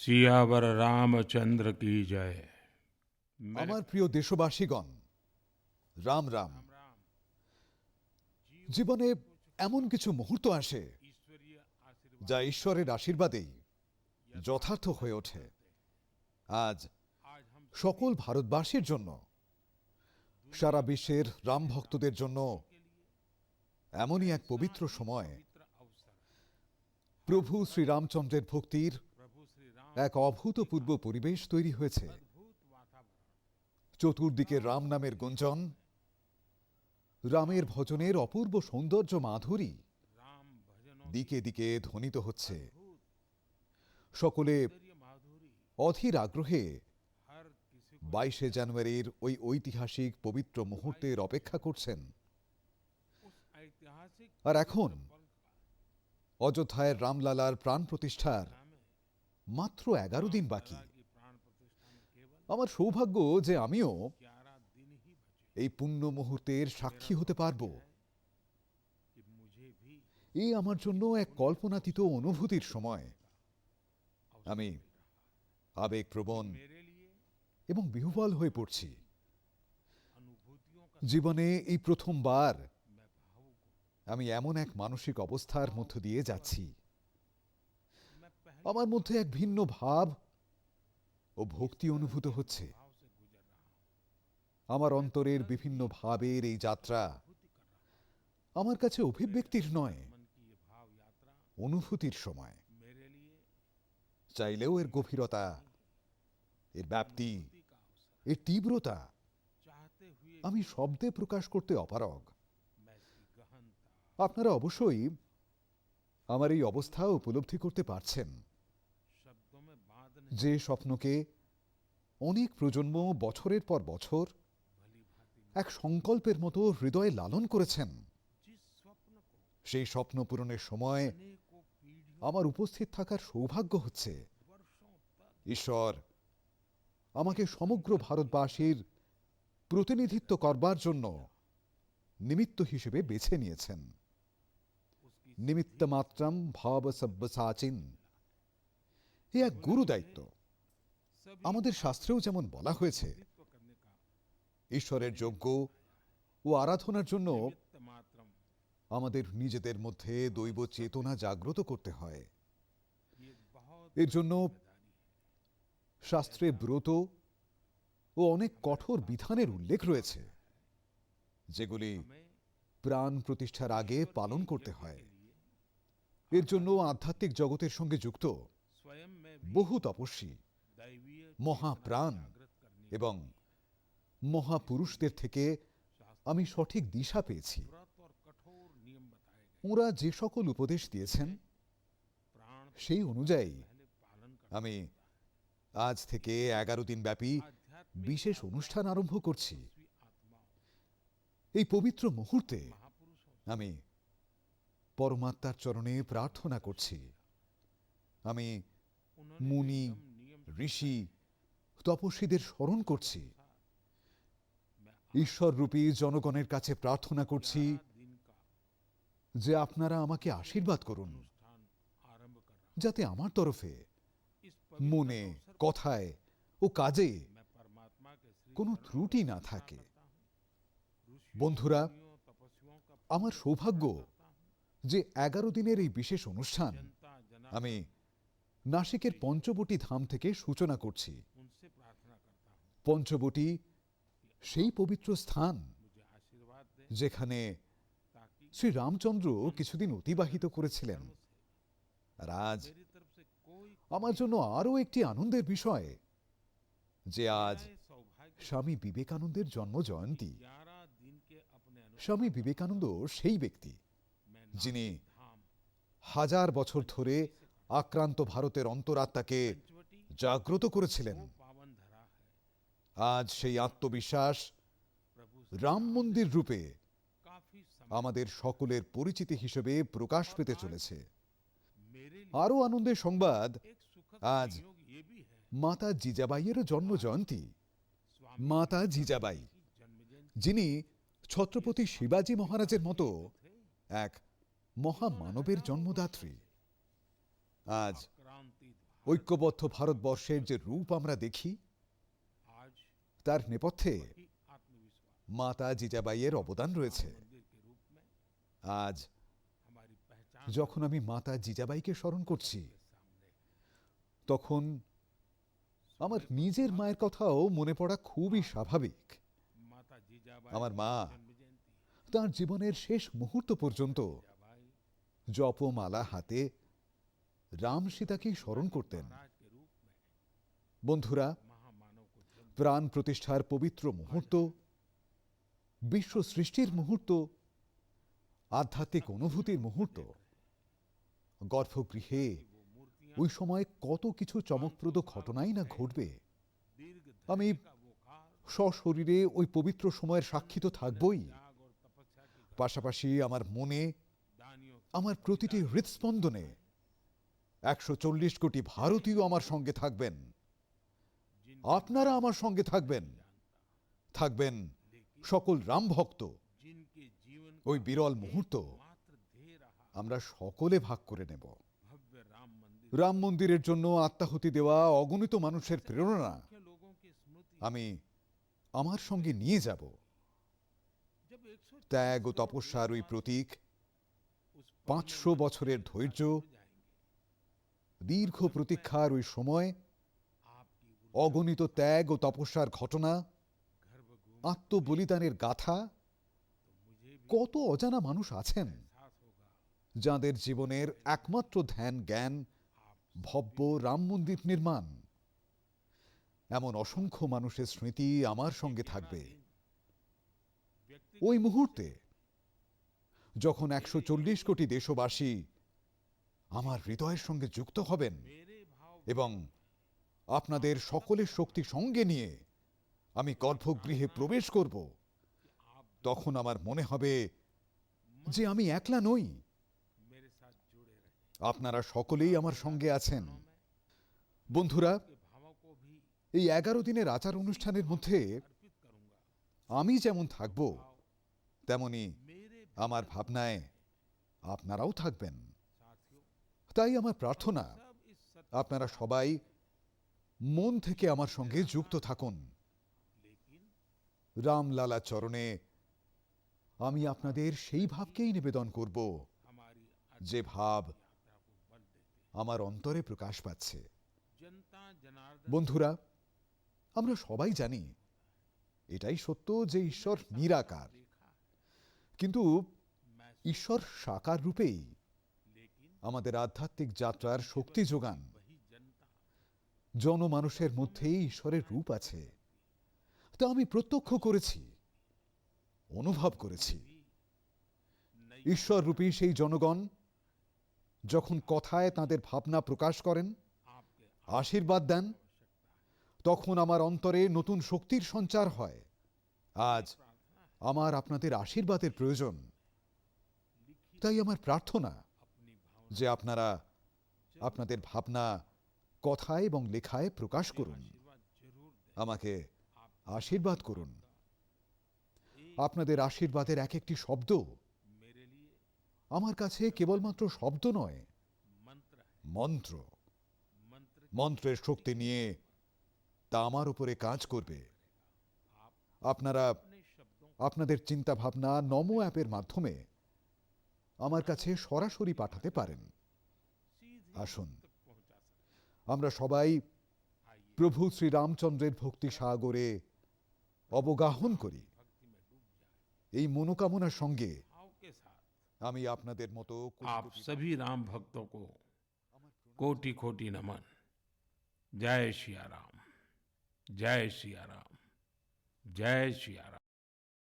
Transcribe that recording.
सियावर रामचंद्र की जय। আমার প্রিয় দেশবাসীগণ, রাম রাম। জীবনে এমন কিছু মুহূর্ত আসে যা ঈশ্বরের আশীর্বাদেই যথার্থ হয়ে ওঠে। আজ সকল ভারতবাসীর জন্য, সারা বিশ্বের রাম ভক্তদের জন্য এমনই এক পবিত্র সময়। প্রভু শ্রীরামচন্দ্রের ভক্তির এক অভূতপূর্ব পরিবেশ তৈরি হয়েছে। চতুর্দিকে রাম নামের গুঞ্জন, রামের ভজনের অপূর্ব সৌন্দর্য মাধুরী দিকে দিকে ধ্বনিত হচ্ছে। সকলে অধীর আগ্রহে 22শে জানুয়ারির ওই ঐতিহাসিক পবিত্র মুহূর্তের অপেক্ষা করছেন। আর এখন অযোধ্যায় রামলালার প্রাণ প্রতিষ্ঠার মাত্র 11 দিন বাকি। আমার সৌভাগ্য যে আমিও এই পুণ্য মুহূর্তের সাক্ষী হতে পারব। এই আমার জন্য এক কল্পনাতীত অনুভূতির সময়। আমি আবেগপ্রবণ এবং বিহ্বল হয়ে পড়ছি। জীবনে এই প্রথমবার আমি এমন এক মানসিক অবস্থার মধ্য দিয়ে যাচ্ছি। আমার মধ্যে এক ভিন্ন ভাব ও ভক্তি অনুভূত হচ্ছে। আমার অন্তরের বিভিন্ন ভাবের এই যাত্রা আমার কাছে অভিব্যক্তির নয়, অনুভূতির সময়। চাইলেও এর গভীরতা, এর ব্যাপ্তি, এর তীব্রতা আমি শব্দে প্রকাশ করতে অপারগ। আপনারা অবশ্যই আমার এই অবস্থা উপলব্ধি করতে পারছেন। যে স্বপ্নকে অনেক প্রজন্ম বছরের পর বছর এক সংকল্পের মতো হৃদয়ে লালন করেছেন, সেই স্বপ্ন পূরণের সময় আমার উপস্থিত থাকার সৌভাগ্য হচ্ছে। ঈশ্বর আমাকে সমগ্র ভারতবাসীর প্রতিনিধিত্ব করবার জন্য নিমিত্ত হিসেবে বেছে নিয়েছেন। নিমিত্ত মাত্রম ভাব সব্যসাচিন, এ এক গুরু দায়িত্ব। আমাদের শাস্ত্রেও যেমন বলা হয়েছে, ঈশ্বরের যজ্ঞ ও আরাধনার জন্য আমাদের নিজেদের মধ্যে দৈব চেতনা জাগ্রত করতে হয়। এর জন্য শাস্ত্রে ব্রত ও অনেক কঠোর বিধানের উল্লেখ রয়েছে, যেগুলি প্রাণ প্রতিষ্ঠার আগে পালন করতে হয়। এর জন্য আধ্যাত্মিক জগতের সঙ্গে যুক্ত বহু তপস্বী, মহাপ্রাণ এবং মহাপুরুষদের থেকে আমি সঠিক দিশা পেয়েছি। ওঁরা যে সকল উপদেশ দিয়েছেন, সেই অনুযায়ী আমি আজ থেকে 11 দিন ব্যাপী বিশেষ অনুষ্ঠান আরম্ভ করছি। এই পবিত্র মুহূর্তে আমি পরমাত্মার চরণে প্রার্থনা করছি। আমি মুনি, ঋষি, তপস্বীদের স্মরণ করছি। ঈশ্বররূপী জনগণের কাছে প্রার্থনা করছি যে আপনারা আমাকে আশীর্বাদ করুন, যাতে আমার তরফে মনে, কথায় ও কাজে কোনো ত্রুটি না থাকে। বন্ধুরা, আমার সৌভাগ্য যে 11 দিনের এই বিশেষ অনুষ্ঠান আমি নাসিকের পঞ্চবটী ধাম থেকে সূচনা করছি। পঞ্চবটী সেই পবিত্র স্থান যেখানে শ্রী রামচন্দ্র কিছুদিন অতিবাহিত করেছিলেন। আর আজ আমার জন্য আরও একটি আনন্দের বিষয় যে আজ স্বামী বিবেকানন্দের জন্ম জয়ন্তী। স্বামী বিবেকানন্দ সেই ব্যক্তি যিনি 1000 বছর ধরে আক্রান্ত ভারতের অন্তরাত্মাকে জাগ্রত করেছিলেন। আজ সেই আত্মবিশ্বাস রাম মন্দির রূপে আমাদের সকলের পরিচিতি হিসেবে প্রকাশ পেতে চলেছে। আরো আনন্দের সংবাদ, আজ মাতা জিজাবাইয়েরও জন্ম জয়ন্তী। মাতা জিজাবাই, যিনি ছত্রপতি শিবাজী মহারাজের মতো এক মহামানবের জন্মদাত্রী। আজ ঐক্যবদ্ধ ভারতবর্ষের যে রূপ আমরা দেখি, आज তার নেপথ্যে ही आत्मविश्वास মাতা জিজাবাইয়ের অবদান রয়েছে। मंदिर के रूप में আজ हमारी पहचान যখন আমি মাতা জিজাবাইকে স্মরণ করছি, के सामने তখন আমার নিজের মায়ের কথাও মনে পড়া খুবই স্বাভাবিক। माता जीजाबाई আমার মা जन्म जयंती তার জীবনের শেষ মুহূর্ত পর্যন্ত जीजाबाई জপমালা হাতে রাম সীতাকেই স্মরণ করতেন। महाराज के रूप में বন্ধুরা, महामानव को जन्म প্রাণ প্রতিষ্ঠার পবিত্র মুহূর্ত, বিশ্ব সৃষ্টির মুহূর্ত, আধ্যাত্মিক অনুভূতির মুহূর্ত, গর্ভগৃহে वो मूर्तियां ওই সময় কত কিছু চমকপ্রদ ঘটনাই না ঘটবে। दीर्घ আমি धैर्य का वो काल সশরীরে ওই পবিত্র সময়ের সাক্ষী তো থাকবই, त्याग और तपस्या की পাশাপাশি আমার মনে, दानियों আমার প্রতিটি হৃৎস্পন্দনে 140 কোটি ভারতীয় আমার সঙ্গে থাকবেন। আপনারা আমার সঙ্গে থাকবেন, থাকবেন সকল রাম ভক্ত। जिनके जीवन ওই বিরল মুহূর্ত मात्र ध्येय रहा আমরা সকলে ভাগ করে নেব। भव्य राम मंदिर রাম মন্দিরের জন্য আত্মাহুতি দেওয়া অগণিত মানুষের প্রেরণা के लोगों की स्मृति আমি আমার সঙ্গে নিয়ে যাব। जब 140 ত্যাগ ও তপস্যার ওই প্রতীক, उस 500 বছরের ধৈর্য, जाएंगे দীর্ঘ প্রতীক্ষার ওই সময়, आपकी অগণিত ত্যাগ ও তপস্যার ঘটনা, गर्भगुम আত্মবলিদানের গাথা। मुझे भी কত অজানা মানুষ আছেন एहसास होगा যাঁদের জীবনের একমাত্র ধ্যান জ্ঞান ভব্য রাম মন্দির নির্মাণ। এমন অসংখ্য মানুষের স্মৃতি আমার সঙ্গে থাকবে। व्यक्ति ওই মুহূর্তে যখন 140 কোটি দেশবাসী আমার হৃদয়ের সঙ্গে যুক্ত হবেন मेरे भाव এবং আপনাদের সকলের শক্তি সঙ্গে নিয়ে আমি গর্ভগৃহে প্রবেশ করব, आप তখন আমার মনে হবে যে আমি একলা নই, मेरे साथ जुड़े रहे আপনারা সকলেই আমার সঙ্গে আছেন। বন্ধুরা, के भावों को भी এই 11 দিনের আচার অনুষ্ঠানের মধ্যে अर्पित करूंगा আমি যেমন থাকব, তেমনি मेरे আমার ভাবনায় আপনারাও থাকবেন। साथियों তাই আমার প্রার্থনা, सब इस सत्य আপনারা সবাই মন থেকে আমার সঙ্গে যুক্ত থাকুন। लेकिन রামলালা চরণে আমি আপনাদের সেই ভাবকেই নিবেদন করব हमारी যে ভাব यात्रा को बल देते আমার অন্তরে প্রকাশ পাচ্ছে। जनता जनार्दन বন্ধুরা, আমরা সবাই জানি এটাই সত্য যে ঈশ্বর নিরাকার, देखा है কিন্তু मैं ঈশ্বর সাকার রূপেই लेकिन আমাদের আধ্যাত্মিক যাত্রার শক্তি যোগান। वही जनता জনমানুষের মধ্যেই ঈশ্বরের রূপ আছে, তা আমি প্রত্যক্ষ করেছি, অনুভব করেছি। भी नई ঈশ্বর রূপী সেই জনগণ যখন কথায় তাদের ভাবনা প্রকাশ করেন, आपके আশীর্বাদ দেন, आवश्यकता है তখন আমার অন্তরে নতুন শক্তির সঞ্চার হয়। আজ प्रार्थना है আমার আপনাদের আশীর্বাদের প্রয়োজন। लिखी তাই আমার প্রার্থনা अपनी भावना যে আপনারা আপনাদের ভাবনা কথায় এবং লেখায় প্রকাশ করুন, आशीर्वाद जरूर दें আমাকে আশীর্বাদ করুন। আপনাদের আশীর্বাদের এক একটি শব্দ मेरे लिए আমার কাছে কেবলমাত্র শব্দ নয়, मंत्र है মন্ত্র। मंत्र মন্ত্রের শক্তি নিয়ে তা আমার উপরে কাজ করবে। आप আপনারা अपने शब्दों আপনাদের চিন্তা ভাবনা নমো অ্যাপের মাধ্যমে আমার কাছে সরাসরি পাঠাতে পারেন। सीधे আসুন तक पहुंचा सकते আমরা সবাই आइए প্রভু শ্রীরামচন্দ্রের ভক্তি সাগরে অবগাহন করি। भक्ति में डूब जाए এই মনোকামনার সঙ্গে भाव के साथ আমি আপনাদের মতো आप सभी राम भक्तों को कोटि कोटि नमन। जय सिया राम, जय सिया राम, जय सिया राम।